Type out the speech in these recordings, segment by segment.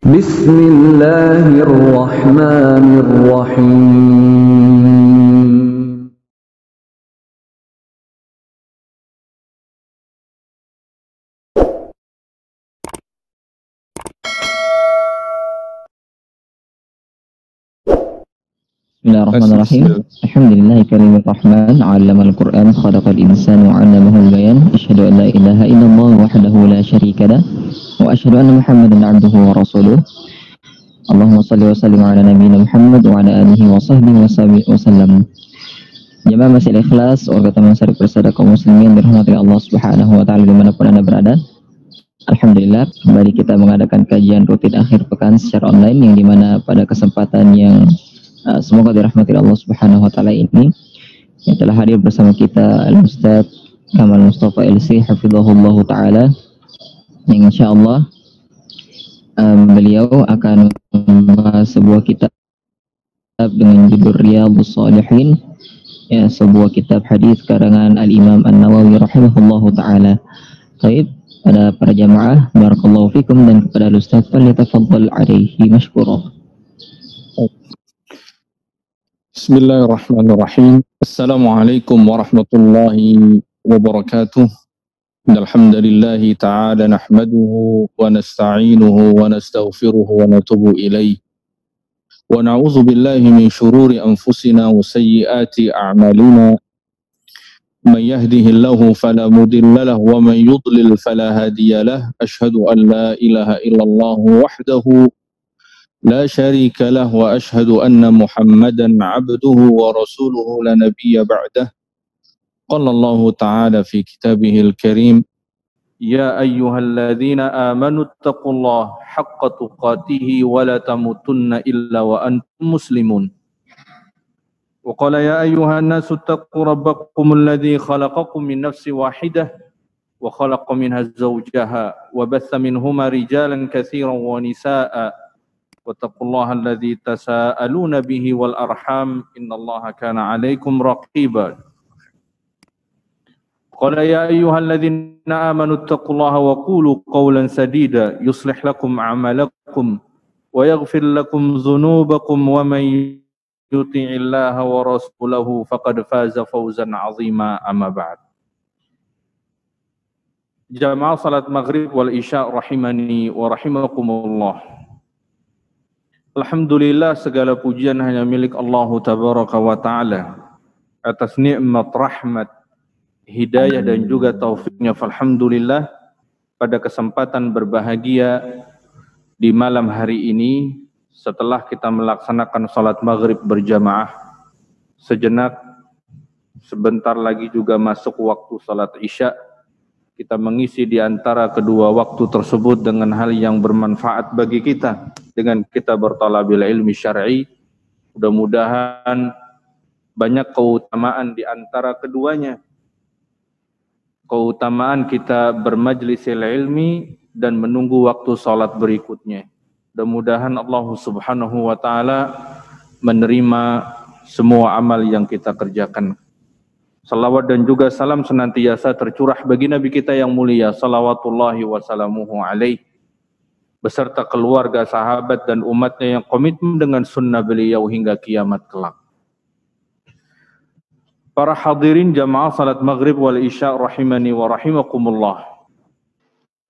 Bismillahirrahmanirrahim. Bismillahirrahmanirrahim. Alhamdulillahi karimir rahman, 'allamal Qur'an, khalaqal insana wa 'allamahul bayan. Asyhadu an la ilaha illallah wahdahu la syarika lah wa asyhadu anna Muhammadan 'abduhu wa rasuluh. Allahumma shalli wa sallim ala nabiyyina Muhammad wa ala alihi wa sahbihi wa sallam. Jemaah masih ikhlas, warga taman sari persada kaum muslimin dirahmati Allah Subhanahu wa taala dimanapun Anda berada. Alhamdulillah, kembali kita mengadakan kajian rutin akhir pekan secara online, yang dimana pada kesempatan yang semoga dirahmati Allah Subhanahu wa taala ini yang telah hadir bersama kita Al-Ustaz Kamal Mustafa LC hafizahullah taala, yang insyaallah beliau akan membahas sebuah kitab dengan judul Riyadhus Shalihin, ya, sebuah kitab hadis karangan Al-Imam An-Nawawi rahimahullahu taala. Baik, pada para jamaah barakallahu fikum, dan kepada Al-Ustaz falyatafaddal alaihi mashkura. Bismillahirrahmanirrahim. Assalamualaikum warahmatullahi wabarakatuh. Alhamdulillahi ta'ala nahmaduhu wa nasta'inuhu wa nastaghfiruhu wa natubu ilaih. Wa na'udzu billahi min shururi anfusina wa sayyiati a'malina. Man yahdihillahu fala mudilla lahu wa man yudlil fala hadiya lahu. Asyhadu an la ilaha illallah wahdahu لا شريك له وأشهد أن محمدا عبده ورسوله لا نبي بعده. قال الله تعالى في كتابه الكريم: يا أيها الذين آمنوا اتقوا الله حق تقاته ولا تموتن إلا وأنتم مسلمون. وقال: يا أيها الناس اتقوا ربكم الذي خلقكم من نفس واحدة وخلق منها زوجها وبث منهما رجالا كثيرا ونساء واتقوا الله الذي تساءلون به والأرحام إن الله كان عليكم رقيبا. قال: يا أيها الذين آمنوا اتقوا الله وقولوا قولا سديدا يصلح لكم أعمالكم ويغفر لكم ذنوبكم ومن يطع الله ورسوله فقد فاز فوزا عظيما. أما بعد. Jamaah salat maghrib wal isya rahimani wa rahimakumullah. Alhamdulillah, segala pujian hanya milik Allah Tabaraka wa Ta'ala atas nikmat, rahmat, hidayah dan juga taufiknya. Alhamdulillah, pada kesempatan berbahagia di malam hari ini, setelah kita melaksanakan salat maghrib berjamaah, sejenak sebentar lagi juga masuk waktu salat isya. Kita mengisi di antara kedua waktu tersebut dengan hal yang bermanfaat bagi kita, dengan kita bertalabil ilmi syar'i. Mudah-mudahan banyak keutamaan di antara keduanya. Keutamaan kita bermajlisil ilmi dan menunggu waktu salat berikutnya. Mudah-mudahan Allah Subhanahu wa taala menerima semua amal yang kita kerjakan. Salawat dan juga salam senantiasa tercurah bagi Nabi kita yang mulia, salawatullahi wassalamuhu alaih, beserta keluarga, sahabat dan umatnya yang komitmen dengan sunnah beliau hingga kiamat kelak. Para hadirin jamaah salat maghrib wal isya rahimani wa rahimakumullah.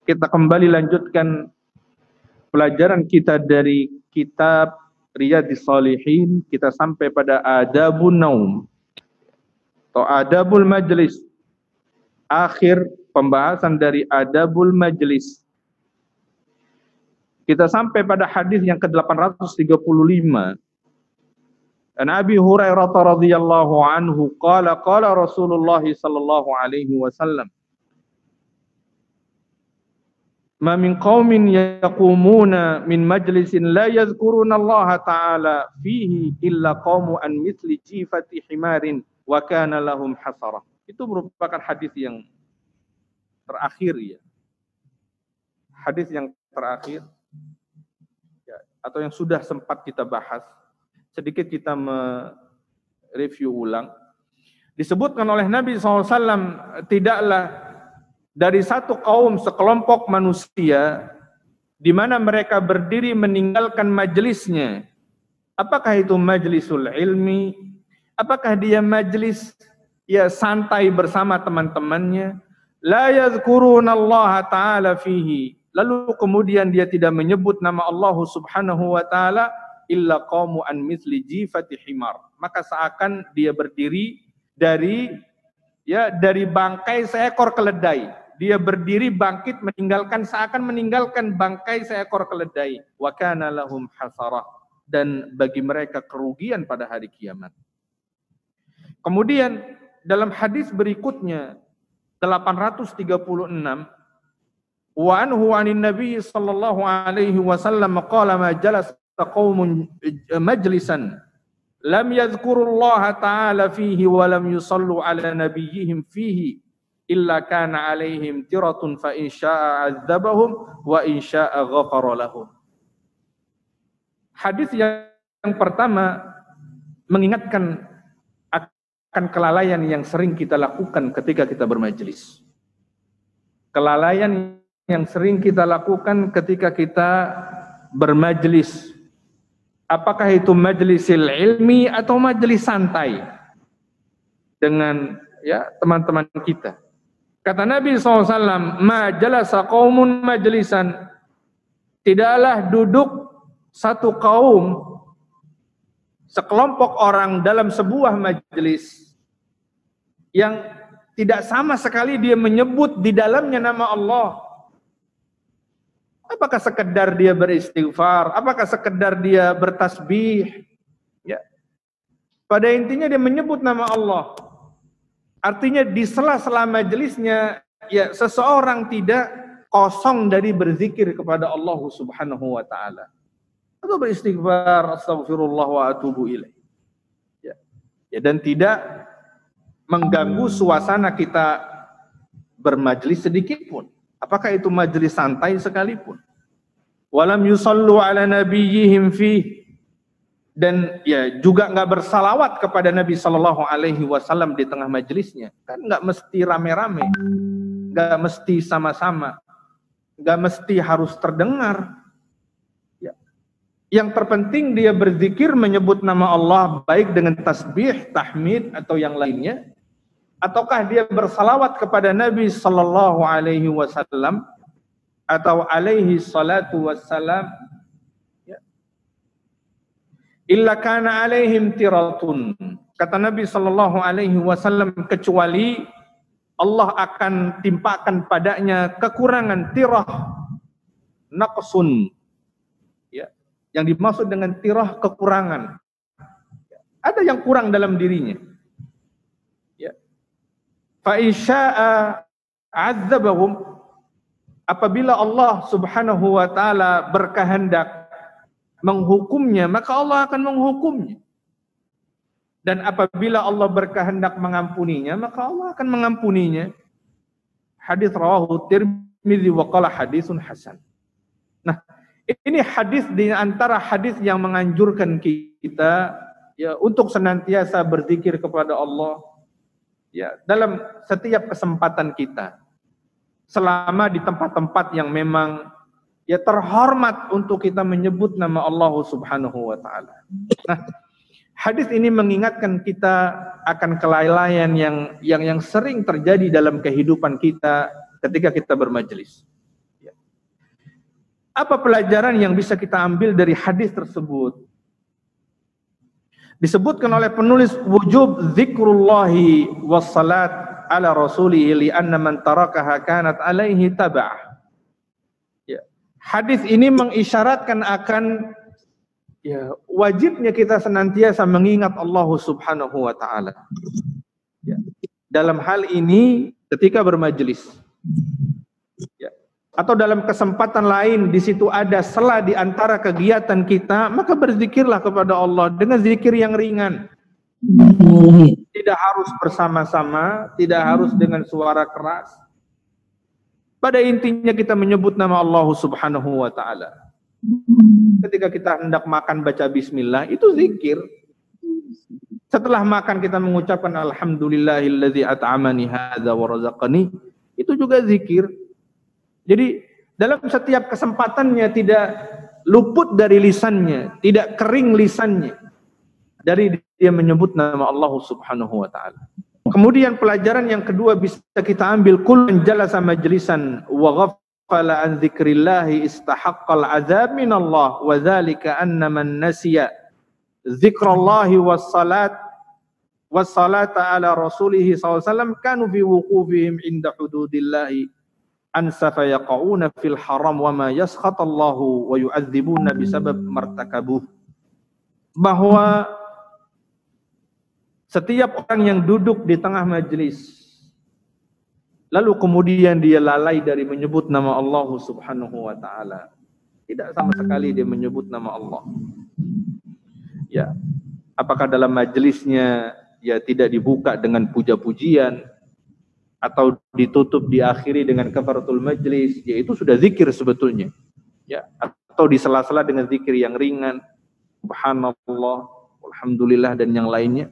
Kita kembali lanjutkan pelajaran kita dari kitab Riyadhis Shalihin. Kita sampai pada adabun naum atau adabul majlis, akhir pembahasan dari adabul majlis. Kita sampai pada hadis yang ke-835. An Abi Hurairah radhiyallahu anhu qala qala Rasulullah sallallahu alaihi wasallam: Ma min qaumin yaqumuna min majlisin la yadhkuruna Allah ta'ala fihi illa qaumu an mithli jifati himarin wa kana lahum hasarah. Itu merupakan hadis yang terakhir, ya. Hadis yang terakhir, ya, atau yang sudah sempat kita bahas. Sedikit kita mereview ulang. Disebutkan oleh Nabi SAW, tidaklah dari satu kaum, sekelompok manusia di mana mereka berdiri meninggalkan majelisnya. Apakah itu majlisul ilmi? Apakah dia majlis ya santai bersama teman-temannya? La yadhkuruna Allah Ta'ala fihi. Lalu kemudian dia tidak menyebut nama Allah Subhanahu wa Ta'ala illa qamu an mithli jifati himar. Maka seakan dia berdiri dari bangkai seekor keledai. Dia berdiri bangkit seakan meninggalkan bangkai seekor keledai. Wa kana lahum hasarah, dan bagi mereka kerugian pada hari kiamat. Kemudian dalam hadis berikutnya 836, wa anhu 'anin nabiy sallallahu alaihi wasallam qala ma jalasa qaumun majlisan lam yadhkurullaha ta'ala fihi wa lam yusallu ala nabiyyihim fihi illa kana alaihim tiratun fa in syaa'a 'adzabahum wa in syaa'a ghafara lahum. Hadis yang pertama mengingatkan akan kelalaian yang sering kita lakukan ketika kita bermajelis. Kelalaian yang sering kita lakukan ketika kita bermajelis. Apakah itu majlisil ilmi atau majelis santai dengan teman-teman kita. Kata Nabi SAW, ma jalasa qaumun majlisan, tidaklah duduk satu kaum, sekelompok orang dalam sebuah majelis yang tidak sama sekali dia menyebut di dalamnya nama Allah. Apakah sekedar dia beristighfar? Apakah sekedar dia bertasbih? Ya. Pada intinya dia menyebut nama Allah. Artinya di sela-sela majelisnya, ya seseorang tidak kosong dari berzikir kepada Allah Subhanahu wa Ta'ala. Atau beristighfar, astagfirullah wa atubu ilaih. Ya, dan tidak mengganggu suasana kita bermajelis sedikit pun. Apakah itu majelis santai sekalipun. Walam yusallu ala nabiyyihim fih, dan ya juga nggak bersalawat kepada Nabi Sallallahu Alaihi Wasallam di tengah majelisnya. Kan nggak mesti rame-rame, nggak mesti sama-sama, nggak mesti harus terdengar. Ya. Yang terpenting dia berzikir menyebut nama Allah baik dengan tasbih, tahmid atau yang lainnya. Ataukah dia bersalawat kepada Nabi Sallallahu Alaihi Wasallam atau alaihi salatu wassalam, ya. Illa kana alaihim tiratun, kata Nabi Sallallahu Alaihi Wasallam, kecuali Allah akan timpakan padanya kekurangan, tirah, naqsun, ya. Yang dimaksud dengan tirah kekurangan, ada yang kurang dalam dirinya. Fa insya'a 'adzabahum, apabila Allah Subhanahu wa Ta'ala berkehendak menghukumnya, maka Allah akan menghukumnya. Dan apabila Allah berkehendak mengampuninya, maka Allah akan mengampuninya. Hadis rawahu Tirmidzi wa qala hadisun hasan. Nah, ini hadis di antara hadis yang menganjurkan kita ya untuk senantiasa berzikir kepada Allah ya dalam setiap kesempatan kita, selama di tempat-tempat yang memang ya terhormat untuk kita menyebut nama Allah Subhanahu wa Ta'ala. Nah, hadis ini mengingatkan kita akan kelalaian yang sering terjadi dalam kehidupan kita ketika kita bermajelis. Ya. Apa pelajaran yang bisa kita ambil dari hadis tersebut? Disebutkan oleh penulis wujub zikrullahi wassalat ala rasulihi li'anna man tarakaha kanat alaihi taba'ah. Ya. Hadis ini mengisyaratkan akan ya wajibnya kita senantiasa mengingat Allah Subhanahu wa Ta'ala. Ya. Dalam hal ini ketika bermajelis. Ya. Atau dalam kesempatan lain di situ ada sela di antara kegiatan kita, maka berzikirlah kepada Allah dengan zikir yang ringan. Tidak harus bersama-sama, tidak harus dengan suara keras. Pada intinya kita menyebut nama Allah Subhanahu wa Ta'ala. Ketika kita hendak makan baca bismillah, itu zikir. Setelah makan kita mengucapkan alhamdulillahilladzi at'amani hadza wa razaqani, itu juga zikir. Jadi Dalam setiap kesempatannya tidak luput dari lisannya, tidak kering lisannya dari dia menyebut nama Allah Subhanahu wa taala. Kemudian pelajaran yang kedua bisa kita ambil, kullun jalasa majlisan wa ghafala an dzikrillah istahaqqal adzab min Allah wa dzalika anna man nasiya dzikrallahi was salata ala rasulih sallallahu alaihi wasallam kanu fi wuqufihim inda hududillahi ansafa yaqauna fil haram wa ma yaskhatallahu wa yu'adzibuna bisabab martakabuh. Bahwa setiap orang yang duduk di tengah majelis lalu kemudian dia lalai dari menyebut nama Allah Subhanahu wa taala, tidak sama sekali dia menyebut nama Allah, ya, apakah dalam majelisnya ya tidak dibuka dengan puja-pujian atau ditutup diakhiri dengan kafaratul majlis, yaitu sudah zikir sebetulnya, ya, atau di sela-sela dengan zikir yang ringan, subhanallah, alhamdulillah dan yang lainnya,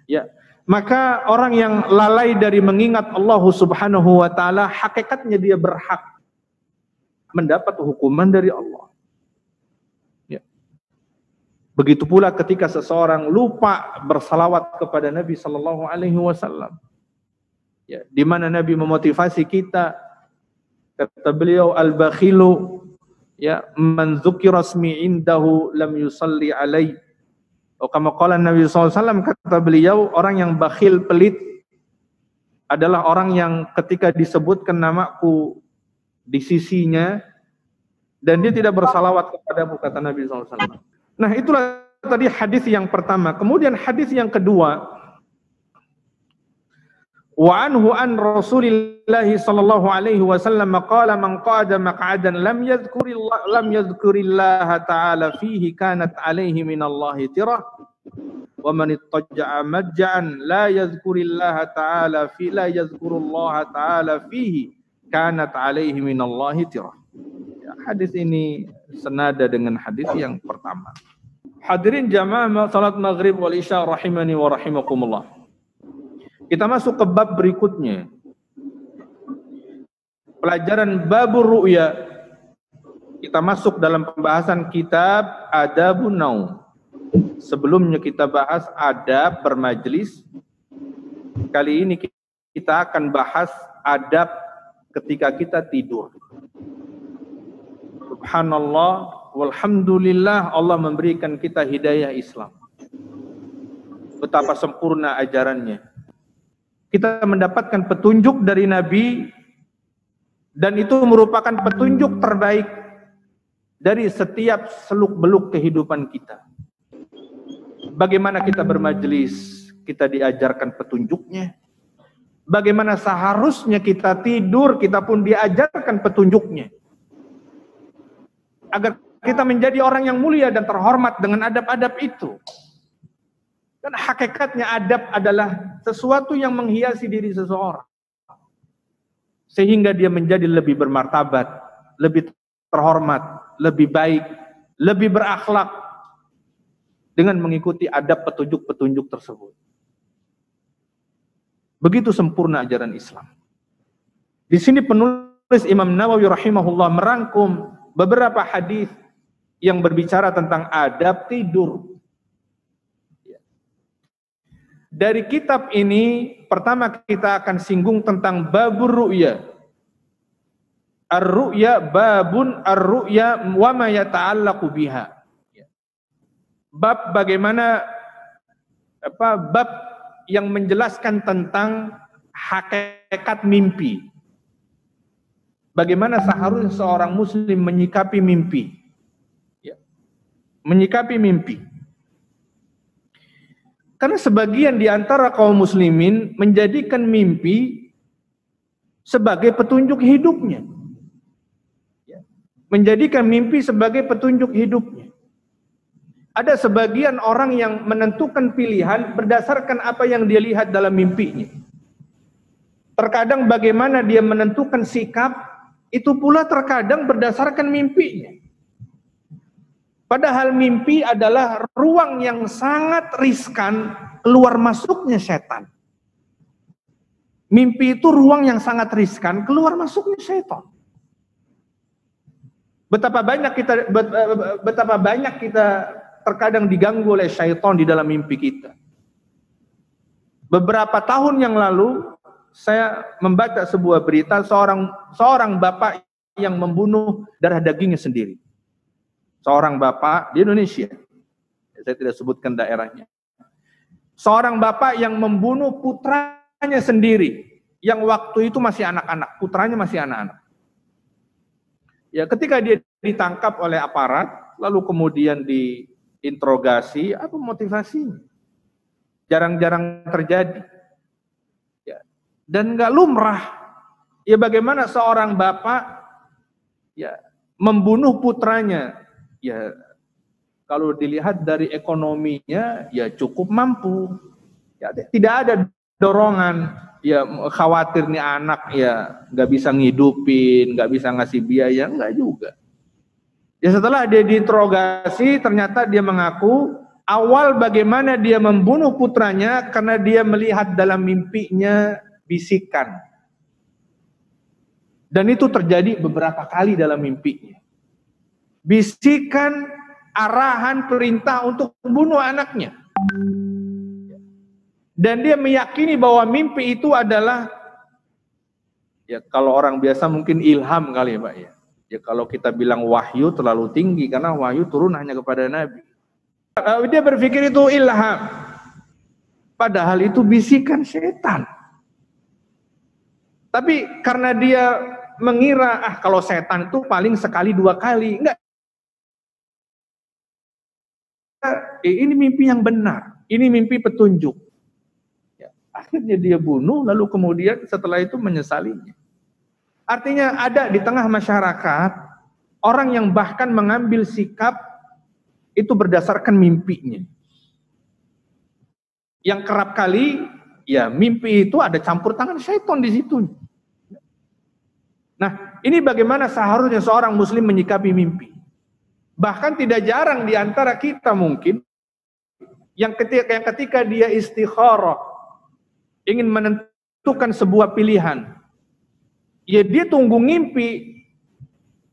ya, maka orang yang lalai dari mengingat Allah Subhanahu wa taala, hakikatnya dia berhak mendapat hukuman dari Allah. Ya. Begitu pula ketika seseorang lupa bersalawat kepada Nabi sallallahu alaihi wasallam. Ya, di mana Nabi memotivasi kita, kata beliau, al-bakhilu ya man dzukira ismi indahu lam yusalli alaihi. Kama qala Nabi SAW, kata beliau, orang yang bakhil pelit adalah orang yang ketika disebutkan namaku di sisinya dan dia tidak bersalawat kepadamu, kata Nabi SAW. Nah, itulah tadi hadis yang pertama. Kemudian hadis yang kedua, wa anhu an Rasulillah sallallahu alaihi wasallam qala man qa'ada maq'adan lam yadhkurillah ta'ala fihi kanat alaihi minallahi tirah wa man ittaja'a majja'an la yadhkurillah ta'ala fihi kanat alaihi minallahi tirah. Ya, hadis ini senada dengan hadis yang pertama. Hadirin jamaah salat maghrib wal isya rahimani wa rahimakumullah. Kita masuk ke bab berikutnya. Pelajaran babur ru'ya. Kita masuk dalam pembahasan kitab Adabun Naum. Sebelumnya kita bahas adab bermajlis. Kali ini kita akan bahas adab ketika kita tidur. Subhanallah, walhamdulillah, Allah memberikan kita hidayah Islam. Betapa sempurna ajarannya. Kita mendapatkan petunjuk dari Nabi dan itu merupakan petunjuk terbaik dari setiap seluk-beluk kehidupan kita. Bagaimana kita bermajelis, kita diajarkan petunjuknya. Bagaimana seharusnya kita tidur, kita pun diajarkan petunjuknya. Agar kita menjadi orang yang mulia dan terhormat dengan adab-adab itu. Dan hakikatnya adab adalah sesuatu yang menghiasi diri seseorang. Sehingga dia menjadi lebih bermartabat, lebih terhormat, lebih baik, lebih berakhlak dengan mengikuti adab petunjuk-petunjuk tersebut. Begitu sempurna ajaran Islam. Di sini penulis Imam Nawawi rahimahullah merangkum beberapa hadis yang berbicara tentang adab tidur. Dari kitab ini, pertama kita akan singgung tentang babur ru'ya. Ar-ru'ya babun ar-ru'ya wa ma yata'allaqu biha. Bab bagaimana, bab yang menjelaskan tentang hakikat mimpi. Bagaimana seharusnya seorang muslim menyikapi mimpi. Menyikapi mimpi. Karena sebagian di antara kaum muslimin menjadikan mimpi sebagai petunjuk hidupnya. Menjadikan mimpi sebagai petunjuk hidupnya. Ada sebagian orang yang menentukan pilihan berdasarkan apa yang dia lihat dalam mimpinya. Terkadang bagaimana dia menentukan sikap, itu pula terkadang berdasarkan mimpinya. Padahal mimpi adalah ruang yang sangat riskan keluar masuknya setan. Mimpi itu ruang yang sangat riskan keluar masuknya setan. Betapa banyak kita terkadang diganggu oleh syaitan di dalam mimpi kita. Beberapa tahun yang lalu saya membaca sebuah berita seorang bapak yang membunuh darah dagingnya sendiri. Seorang bapak di Indonesia. Saya tidak sebutkan daerahnya. Seorang bapak yang membunuh putranya sendiri, yang waktu itu masih anak-anak, putranya masih anak-anak. Ya, ketika dia ditangkap oleh aparat, lalu kemudian diinterogasi, apa motivasinya? Jarang-jarang terjadi. Ya. Dan nggak lumrah. Ya, bagaimana seorang bapak ya membunuh putranya? Ya, kalau dilihat dari ekonominya, ya cukup mampu. Ya, tidak ada dorongan. Ya, khawatir nih anak ya nggak bisa ngidupin, nggak bisa ngasih biaya, nggak juga. Ya, setelah dia diinterogasi, ternyata dia mengaku awal bagaimana dia membunuh putranya karena dia melihat dalam mimpinya bisikan. Dan itu terjadi beberapa kali dalam mimpinya. Bisikan, arahan, perintah untuk membunuh anaknya. Dan dia meyakini bahwa mimpi itu adalah, ya kalau orang biasa mungkin ilham kali ya Pak ya. Ya kalau kita bilang wahyu terlalu tinggi karena wahyu turun hanya kepada Nabi. Dia berpikir itu ilham. Padahal itu bisikan setan. Tapi karena dia mengira, kalau setan itu paling sekali dua kali. Enggak. Ini mimpi yang benar. Ini mimpi petunjuk. Ya, akhirnya dia bunuh, lalu kemudian setelah itu menyesalinya. Artinya ada di tengah masyarakat orang yang bahkan mengambil sikap itu berdasarkan mimpinya. Yang kerap kali ya mimpi itu ada campur tangan syaitan di situ. Nah, ini bagaimana seharusnya seorang muslim menyikapi mimpi. Bahkan tidak jarang di antara kita mungkin yang ketika dia istikharah ingin menentukan sebuah pilihan, ya dia tunggu mimpi.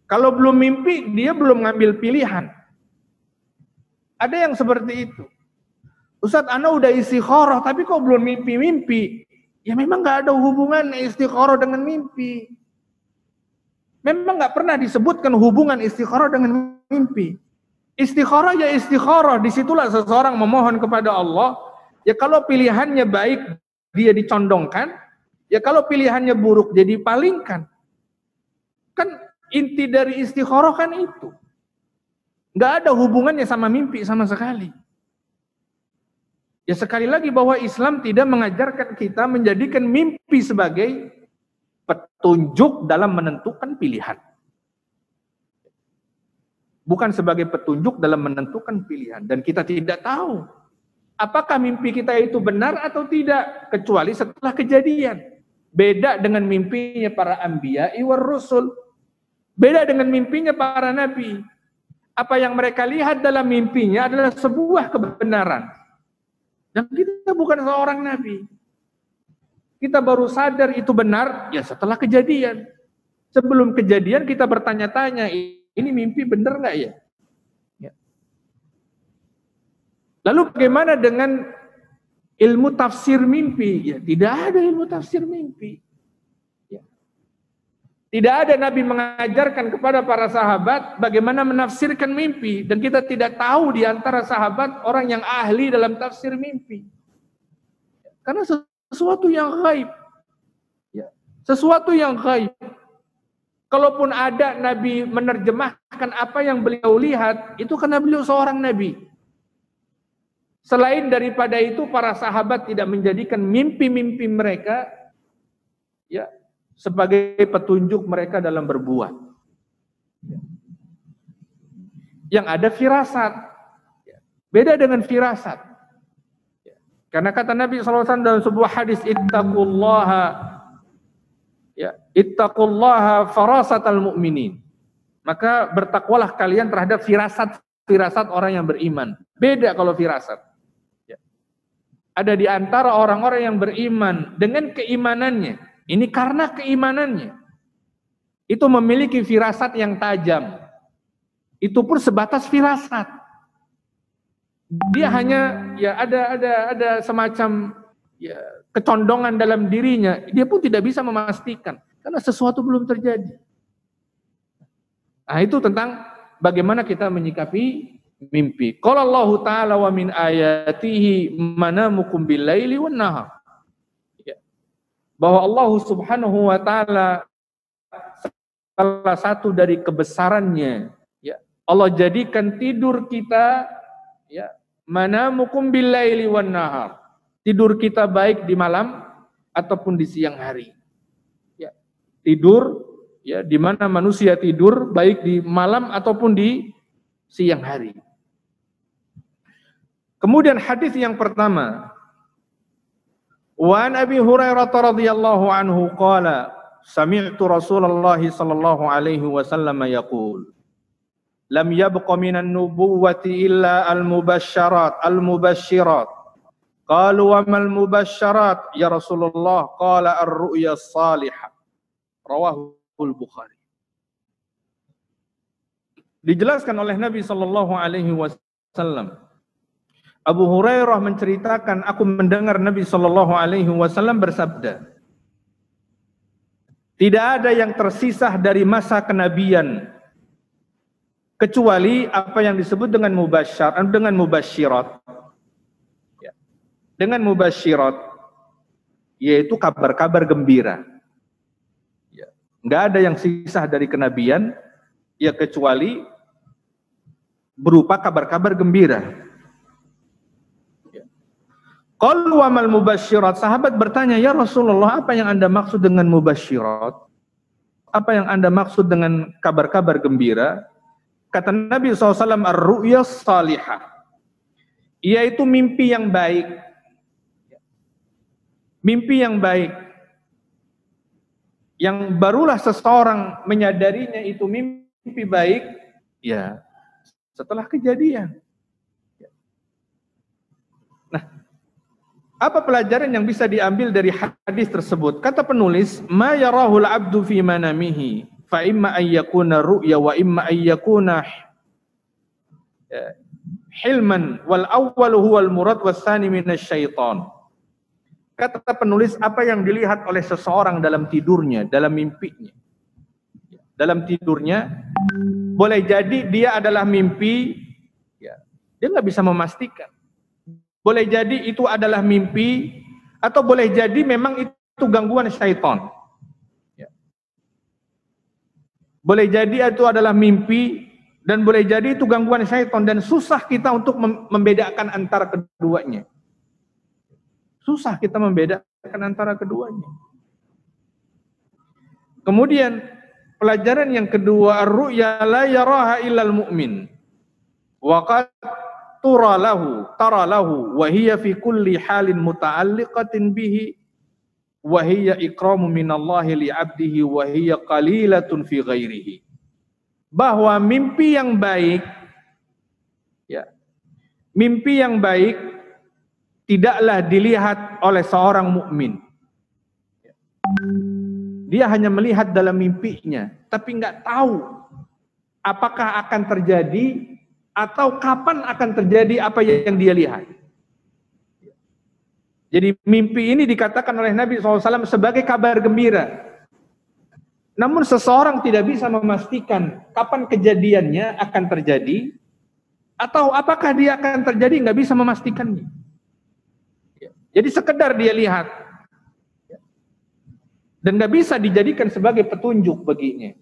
Kalau belum mimpi, dia belum ngambil pilihan. Ada yang seperti itu. Ustadz, ana udah istikharah, tapi kok belum mimpi-mimpi? Ya memang nggak ada hubungan istikharah dengan mimpi. Memang nggak pernah disebutkan hubungan istikharah dengan mimpi. Istikharah ya istikharah, disitulah seseorang memohon kepada Allah. Ya kalau pilihannya baik, dia dicondongkan. Ya kalau pilihannya buruk, dia dipalingkan. Kan inti dari istikharah kan itu. Nggak ada hubungannya sama mimpi sama sekali. Ya sekali lagi bahwa Islam tidak mengajarkan kita menjadikan mimpi sebagai petunjuk dalam menentukan pilihan. Bukan sebagai petunjuk dalam menentukan pilihan. Dan kita tidak tahu apakah mimpi kita itu benar atau tidak, kecuali setelah kejadian. Beda dengan mimpinya para anbiya war rusul. Beda dengan mimpinya para nabi. Apa yang mereka lihat dalam mimpinya adalah sebuah kebenaran. Dan kita bukan seorang nabi. Kita baru sadar itu benar ya setelah kejadian. Sebelum kejadian kita bertanya-tanya, ini mimpi benar nggak ya? Ya. Lalu bagaimana dengan ilmu tafsir mimpi? Ya, tidak ada ilmu tafsir mimpi. Ya. Tidak ada Nabi mengajarkan kepada para sahabat bagaimana menafsirkan mimpi. Dan kita tidak tahu di antara sahabat orang yang ahli dalam tafsir mimpi. Karena sesuatu yang gaib. Ya. Sesuatu yang gaib. Kalaupun ada Nabi menerjemahkan apa yang beliau lihat, itu karena beliau seorang Nabi. Selain daripada itu, para sahabat tidak menjadikan mimpi-mimpi mereka ya sebagai petunjuk mereka dalam berbuat. Yang ada firasat. Beda dengan firasat. Karena kata Nabi SAW dalam sebuah hadis, ittaqullaha farasatal mu'minin. Maka bertakwalah kalian terhadap firasat orang yang beriman. Beda kalau firasat. Ya. Ada di antara orang-orang yang beriman dengan keimanannya. Ini karena keimanannya. Itu memiliki firasat yang tajam. Itu pun sebatas firasat. Dia hanya ya ada semacam ya kecondongan dalam dirinya. Dia pun tidak bisa memastikan karena sesuatu belum terjadi. Nah, itu tentang bagaimana kita menyikapi mimpi. Qala Allah Ta'ala wa min ayatihi manamukum bil-laili wan nahar. Ya. Bahwa Allah Subhanahu wa taala salah satu dari kebesarannya, ya, Allah jadikan tidur kita ya manamukum bil-laili wan nahar. Tidur kita baik di malam ataupun di siang hari. Ya. Tidur ya, di mana manusia tidur baik di malam ataupun di siang hari. Kemudian hadis yang pertama, wa an Abi Hurairah radhiyallahu anhu qala sami'tu Rasulullah sallallahu alaihi wasallam yaqul lam yabqa minan nubuwwati illa al-mubasysyarat qalu wa mal mubasysyarat ya Rasulullah qala ar-ru'ya as-salihah rawahu Bukhari. Dijelaskan oleh Nabi Shallallahu Alaihi Wasallam. Abu Hurairah menceritakan, aku mendengar Nabi Shallallahu Alaihi Wasallam bersabda, tidak ada yang tersisa dari masa kenabian kecuali apa yang disebut dengan mubasyirat. Ya. Dengan mubasyirat, yaitu kabar-kabar gembira. Nggak ada yang sisa dari kenabian ya kecuali berupa kabar-kabar gembira. Qalu wa mal mubasyirat, sahabat bertanya, ya Rasulullah, apa yang Anda maksud dengan mubasyirat? Apa yang Anda maksud dengan kabar-kabar gembira? Kata Nabi SAW, ar-ru'ya salihah, yaitu mimpi yang baik. Mimpi yang baik yang barulah seseorang menyadarinya itu mimpi baik ya setelah kejadian. Nah, apa pelajaran yang bisa diambil dari hadis tersebut? Kata penulis, ma yarahul abdu fi manamihi fa imma an yakuna ru'ya wa imma an yakuna hilman wal awwalu huwal murad was tsani minasyaiton. Kata penulis, apa yang dilihat oleh seseorang dalam tidurnya, dalam mimpinya. Dalam tidurnya, boleh jadi dia adalah mimpi, ya, dia nggak bisa memastikan. Boleh jadi itu adalah mimpi, atau boleh jadi memang itu gangguan syaitan. Ya. Boleh jadi itu adalah mimpi, dan boleh jadi itu gangguan syaitan, dan susah kita untuk membedakan antara keduanya. Susah kita membedakan antara keduanya. Kemudian pelajaran yang kedua, ar-ru'ya la yaraha illal mu'min. Wa qad tara lahu wa hiya fi kulli halin muta'alliqatin bihi wa hiya ikramu minallahi li 'abdihi wa hiya qalilatun fi ghairihi. Bahwa mimpi yang baik ya. Mimpi yang baik tidaklah dilihat oleh seorang mukmin. Dia hanya melihat dalam mimpinya, tapi nggak tahu apakah akan terjadi atau kapan akan terjadi apa yang dia lihat. Jadi mimpi ini dikatakan oleh Nabi SAW sebagai kabar gembira. Namun seseorang tidak bisa memastikan kapan kejadiannya akan terjadi atau apakah dia akan terjadi, nggak bisa memastikannya. Jadi sekedar dia lihat dan nggak bisa dijadikan sebagai petunjuk baginya.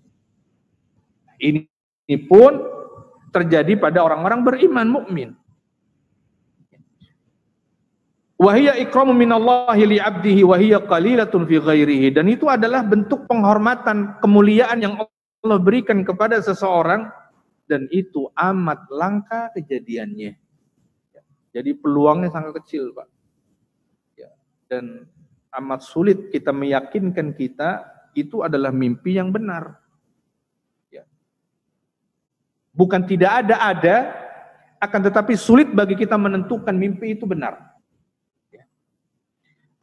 Ini pun terjadi pada orang-orang beriman mukmin. Wahia ikramu minallahi li 'abdihi wa hiya qalilatun fi ghairihi, dan itu adalah bentuk penghormatan, kemuliaan yang Allah berikan kepada seseorang dan itu amat langka kejadiannya. Jadi peluangnya sangat kecil, Pak. Dan amat sulit kita meyakinkan kita itu adalah mimpi yang benar. Ya. Bukan tidak ada, akan tetapi sulit bagi kita menentukan mimpi itu benar. Ya.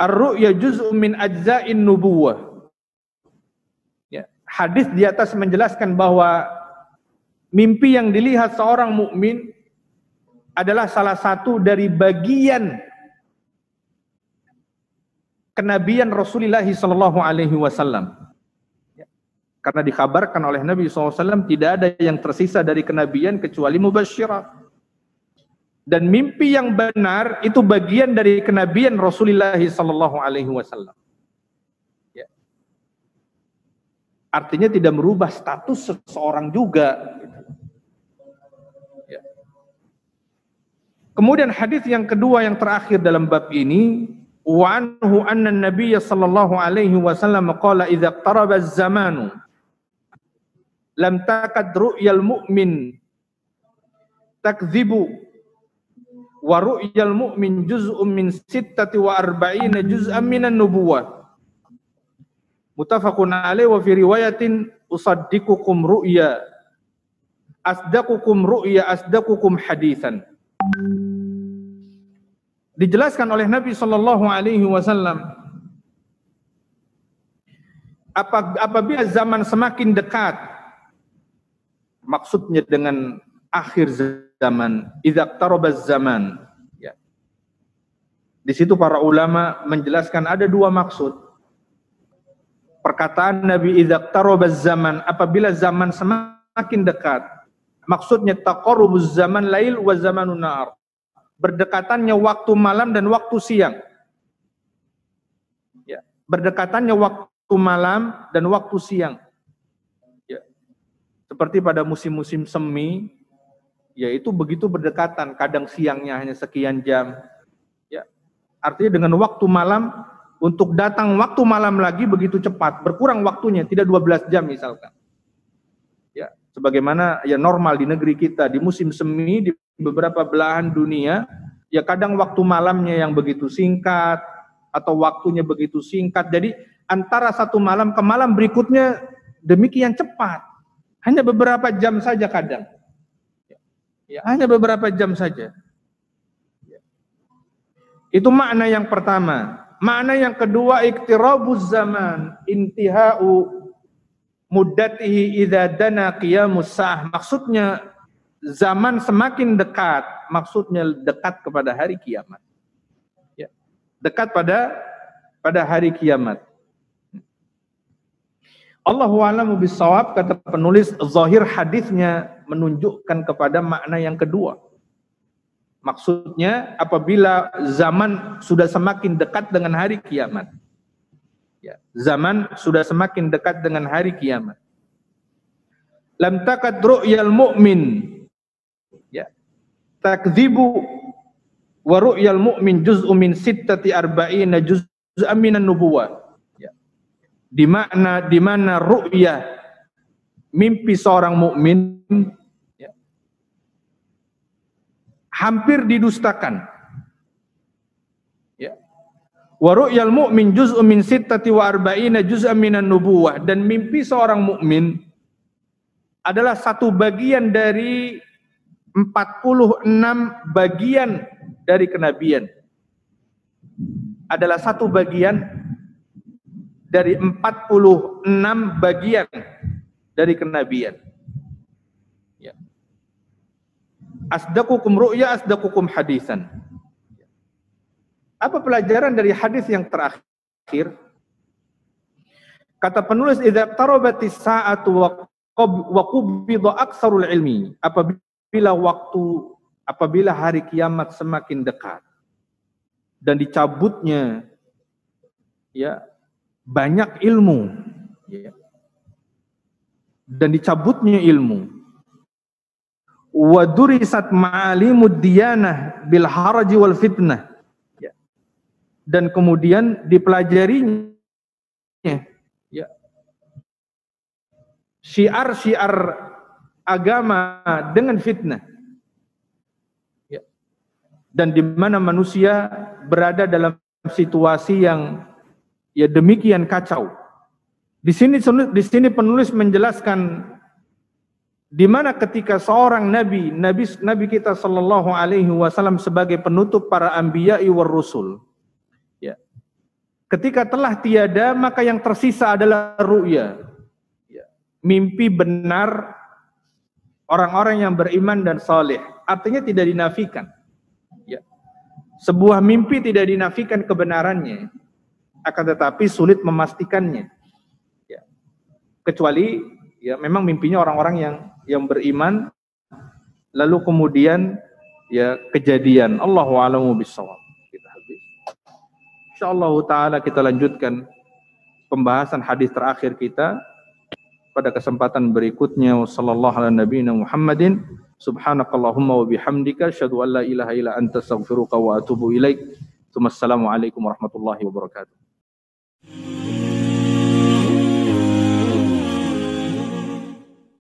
Ar-ru'ya juz'un min ajza'in nubuwah. Ya. Hadis di atas menjelaskan bahwa mimpi yang dilihat seorang mukmin adalah salah satu dari bagian kenabian Rasulullah sallallahu alaihi wasallam. Karena dikabarkan oleh Nabi SAW tidak ada yang tersisa dari kenabian kecuali mubasysyirat. Dan mimpi yang benar itu bagian dari kenabian Rasulullah sallallahu alaihi wasallam. Ya. Artinya tidak merubah status seseorang juga. Ya. Kemudian hadis yang kedua yang terakhir dalam bab ini, wa anhu anna an-nabiy sallallahu alaihi wasallam qala idza iqtaraba az-zamanu lam takad ru'yal mu'min takdzibu wa ru'yal mu'min juz'un min 46 juz'an minan nubuwah muttafaqun alaihi wa fi riwayatin usaddiqukum ru'ya asdaqukum ru'ya asdaqukum haditsan. Dijelaskan oleh Nabi sallallahu alaihi wasallam, apabila zaman semakin dekat, maksudnya dengan akhir zaman, idza iqtarabaz zaman, ya. Di situ para ulama menjelaskan ada dua maksud. Perkataan Nabi idza iqtarabaz zaman, apabila zaman semakin dekat, maksudnya taqarrubuz zaman lail wa zamanun nahar, berdekatannya waktu malam dan waktu siang. Ya, berdekatannya waktu malam dan waktu siang. Seperti pada musim-musim semi, yaitu begitu berdekatan, kadang siangnya hanya sekian jam. Ya. Artinya dengan waktu malam, untuk datang waktu malam lagi begitu cepat, berkurang waktunya, tidak 12 jam misalkan. Ya, sebagaimana ya normal di negeri kita, di musim semi, di beberapa belahan dunia, ya kadang waktu malamnya yang begitu singkat, atau waktunya begitu singkat, jadi antara satu malam ke malam berikutnya demikian cepat. Hanya beberapa jam saja kadang. Ya, hanya beberapa jam saja. Ya. Itu makna yang pertama. Makna yang kedua, iqtirabuz zaman, intihau muddatihi idza dana qiyamus sa'ah. Maksudnya zaman semakin dekat, maksudnya dekat kepada hari kiamat. Ya. Dekat pada hari kiamat. Allahu a'lamu bissawab, kata penulis, zahir hadisnya menunjukkan kepada makna yang kedua. Maksudnya apabila zaman sudah semakin dekat dengan hari kiamat. Ya, zaman sudah semakin dekat dengan hari kiamat. Lam takad ru'yal mu'min, ya, takdzibu wa ru'yal mu'min juz'un min 46 juz'an minan nubuwah. Di mana ru'yah, mimpi seorang mukmin, ya, hampir didustakan. Ya. Wa ru'yal mu'min juz'un min 46 juz'an minan nubuwah, dan mimpi seorang mukmin adalah satu bagian dari 46 bagian dari kenabian. Adalah satu bagian dari 46 bagian dari kenabian. Ya. Asdaqukum ru'ya asdaqukum hadisan. Apa pelajaran dari hadis yang terakhir? Kata penulis, idza tarabatis sa'atu wa qubida aktsarul ilmi. Apabila hari kiamat semakin dekat dan dicabutnya, ya, banyak ilmu, ya, dan dicabutnya ilmu, wa durisat ma'alimud diyanah bil haraji wal fitnah, ya, dan kemudian dipelajarinya, ya, syiar-syiar agama dengan fitnah, ya, dan di mana manusia berada dalam situasi yang ya demikian kacau. Di sini penulis menjelaskan di mana ketika seorang nabi kita sallallahu alaihi wasallam sebagai penutup para anbiya'i war rusul, ya, ketika telah tiada, maka yang tersisa adalah ru'ya, ya, mimpi benar orang-orang yang beriman dan saleh. Artinya tidak dinafikan. Ya. Sebuah mimpi tidak dinafikan kebenarannya, akan tetapi sulit memastikannya. Ya. Kecuali ya memang mimpinya orang-orang yang beriman, lalu kemudian ya kejadian. Allahu a'lamu bissawab. Kita habis. Insyaallah taala kita lanjutkan pembahasan hadis terakhir kita pada kesempatan berikutnya. Wassallallahu ala nabiyina Muhammadin subhanakallahumma wa bihamdika asyhadu an la ilaha illa anta astaghfiruka wa atubu ilaik. Assalamualaikum warahmatullahi wabarakatuh.